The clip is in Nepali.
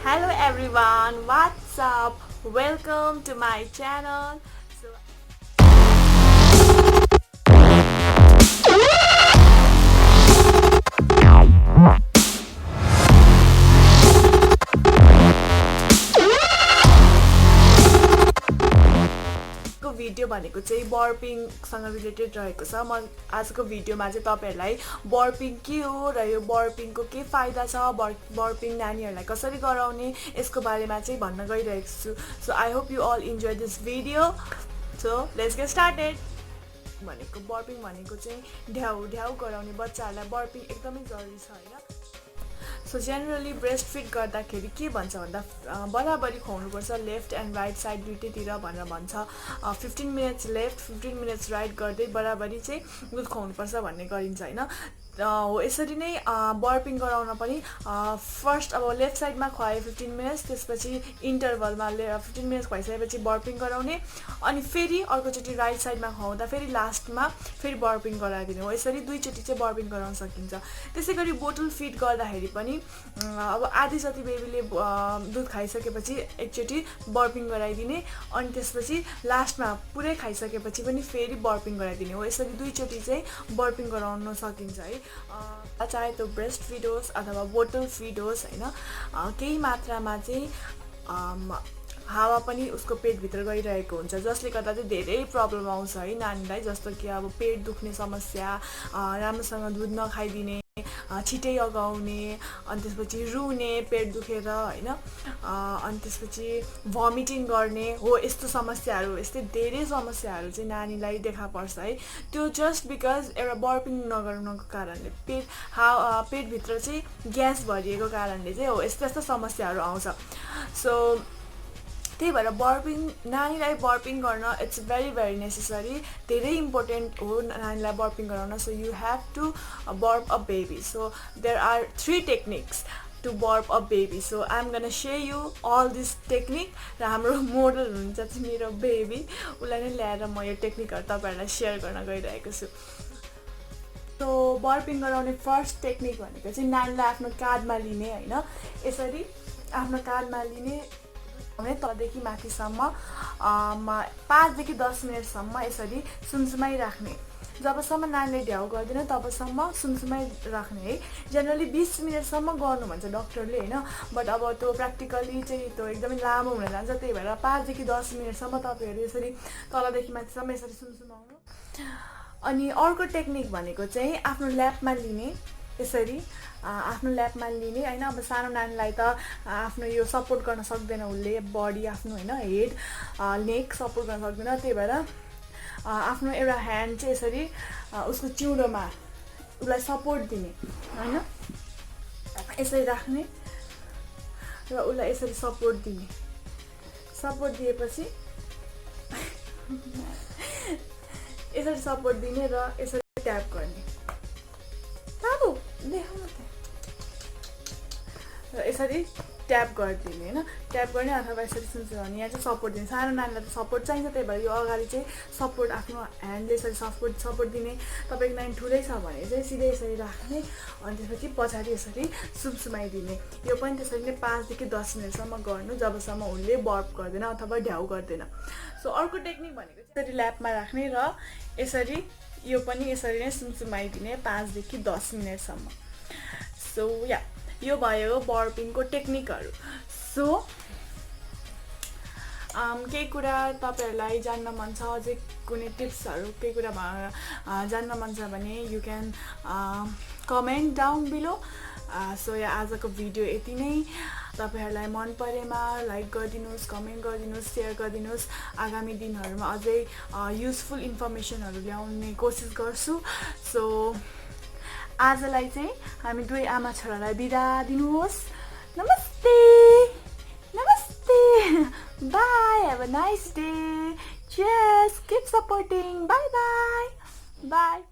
Hello everyone, what's up? Welcome to my channel. So को भिडियो भनेको चाहिँ बर्पिङसँग रिलेटेड रहेको छ। म आजको भिडियोमा चाहिँ तपाईहरुलाई बर्पिङ के हो र यो बर्पिङको के फाइदा छ, बर्पिङ नानीहरुलाई कसरी गराउने यसको बारेमा चाहिँ भन्न गइरहेको छु। So I hope you all enjoy this video. So let's get started. भनेको बर्पिङ भनेको चाहिँ ढ्याउ ढ्याउ गराउने बच्चाहरुलाई बर्पिङ एकदमै जरुरी छ हैन। सो जेनरली ब्रेस्ट फिड गर्दाखेरि के भन्छ भन्दा बराबरी खुवाउनुपर्छ, लेफ्ट एन्ड राइट साइड दुईटैतिर भनेर भन्छ। 15 मिनट्स लेफ्ट 15 मिनट्स राइट गर्दै बराबरी चाहिँ दुध खुवाउनुपर्छ भन्ने गरिन्छ हैन। हो यसरी नै बर्पिङ गराउन पनि फर्स्ट अब लेफ्ट साइडमा खुवाए 15 मिनट्स, त्यसपछि इन्टरभलमा 15 मिनट्स खुवाइसकेपछि बर्पिङ गराउने, अनि फेरि अर्कोचोटि राइट साइडमा खुवाउँदा फेरि लास्टमा फेरि बर्पिङ गराइदिने हो। यसरी दुईचोटि चाहिँ बर्पिङ गराउन सकिन्छ। त्यसैगरी बोटल फिड गर्दाखेरि पनि अब आधी जति बेबीले दुध खाइसकेपछि एकचोटि बर्पिङ गराइदिने, अनि त्यसपछि लास्टमा पुरै खाइसकेपछि पनि फेरि बर्पिङ गराइदिने हो। यसरी दुईचोटि चाहिँ बर्पिङ गराउन सकिन्छ है। चाहे त्यो ब्रेस्ट फिड होस् अथवा बोटल फिड होस् हैन, केही मात्रामा चाहिँ हावा पनि उसको पेटभित्र गइरहेको हुन्छ, जसले गर्दा चाहिँ धेरै प्रब्लम आउँछ है नानीलाई। जस्तो कि अब पेट दुख्ने समस्या, राम्रोसँग दुध नखाइदिने, छिटै अगाउने, अनि त्यसपछि रुने पेट दुखेर हैन, अनि त्यसपछि भमिटिङ गर्ने हो। यस्तो समस्याहरू, यस्तै धेरै समस्याहरू चाहिँ नानीलाई देखा पर्छ है। त्यो जस्ट बिकज एउटा बर्पिङ नगर्नुको कारणले, पेटभित्र चाहिँ ग्यास भरिएको कारणले चाहिँ हो यस्तो यस्तो समस्याहरू आउँछ। सो त्यही भएर नानीलाई बर्पिङ गर्न इट्स भेरी नेसेसरी, धेरै इम्पोर्टेन्ट हो नानीलाई बर्पिङ गराउन। So you have to burp a baby. So there are 3 techniques to burp a baby. So I'm gonna share you all this technique. र हाम्रो मोडल हुनुहुन्छ चाहिँ मेरो बेबी, उसलाई नै ल्याएर म यो टेक्निकहरु तपाईहरुलाई शेयर गर्न गइरहेको छु। सो बर्पिङ गराउने फर्स्ट टेक्निक भनेको चाहिँ नानीलाई आफ्नो काँधमा लिने हैन, यसरी आफ्नो काँधमा लिने भने तलदेखि माथिसम्म 5 देखि 10 मिनेटसम्म यसरी सुमसुमाइ राख्ने। जबसम्म नानीले ढ्याउ गर्दैन तबसम्म सुमसुमाइ राख्ने है। जेनरली 20 मिनेटसम्म गर्नु भन्छ डक्टरले हैन, बट अब त्यो प्र्याक्टिकली चाहिँ त्यो एकदमै लामो हुन जान्छ। त्यही भएर 5 देखि 10 मिनेटसम्म तपाईहरु यसरी तलदेखि माथिसम्म यसरी सुमसुमाउनु। अनि अर्को टेक्निक भनेको चाहिँ आफ्नो ल्यापमा लिने, यसरी आफ्नो ल्यापमा लिने हैन। अब सानो नानीलाई त आफ्नो यो सपोर्ट गर्न सक्दैन, उसले बडी आफ्नो हैन हेड नेक सपोर्ट गर्न सक्दैन। त्यही भएर आफ्नो एउटा ह्यान्ड चाहिँ यसरी उसको चिउडोमा उसलाई सपोर्ट दिने हैन, यसरी राख्ने र उसलाई यसरी सपोर्ट दिने। सपोर्ट दिएपछि यसरी सपोर्ट दिने र यसरी ट्याप गर्ने। बाबु देखाउनु त, र यसरी ट्याप गरिदिने हैन, ट्याप गर्ने अथवा यसरी सुमसुमाउने। यहाँ चाहिँ सपोर्ट दिने, सानो नानीलाई त सपोर्ट चाहिन्छ, त्यही भएर यो अगाडि चाहिँ सपोर्ट आफ्नो ह्यान्डले यसरी सपोर्ट दिने। तपाईको नानी ठुलै छ भने चाहिँ सिधै यसरी राख्ने, अनि त्यसपछि पछाडि यसरी सुमसुमाइदिने। यो पनि त्यसरी नै 5 देखि 10 मिनेटसम्म गर्नु, जबसम्म उनले बर्प गर्दैन अथवा ढ्याउ गर्दैन। सो अर्को टेक्निक भनेको चाहिँ यसरी ल्यापमा राख्ने र यसरी यो पनि यसरी नै सुमसुमाइदिने 5 देखि 10 मिनेटसम्म। सो या यो भयो बर्पिङको टेक्निकहरु। सो केही कुरा तपाईहरुलाई जान्न मन छ, अझै कुनै टिप्सहरु केही कुरा जान्न मन छ भने you can comment down below. So yeah आजको भिडियो यति नै। तपाईहरुलाई मन परेमा लाइक गरिदिनुस्, कमेन्ट गरिदिनुस्, शेयर गरिदिनुस्। आगामी दिनहरुमा अझै युजफुल इन्फर्मेसनहरु ल्याउने कोसिस गर्छु। सो आजलाई चाहिँ हामी दुई आमा छोरालाई बिदा दिनुहोस्। नमस्ते नमस्ते, bye, have a nice day, cheers, keep supporting, bye bye, bye.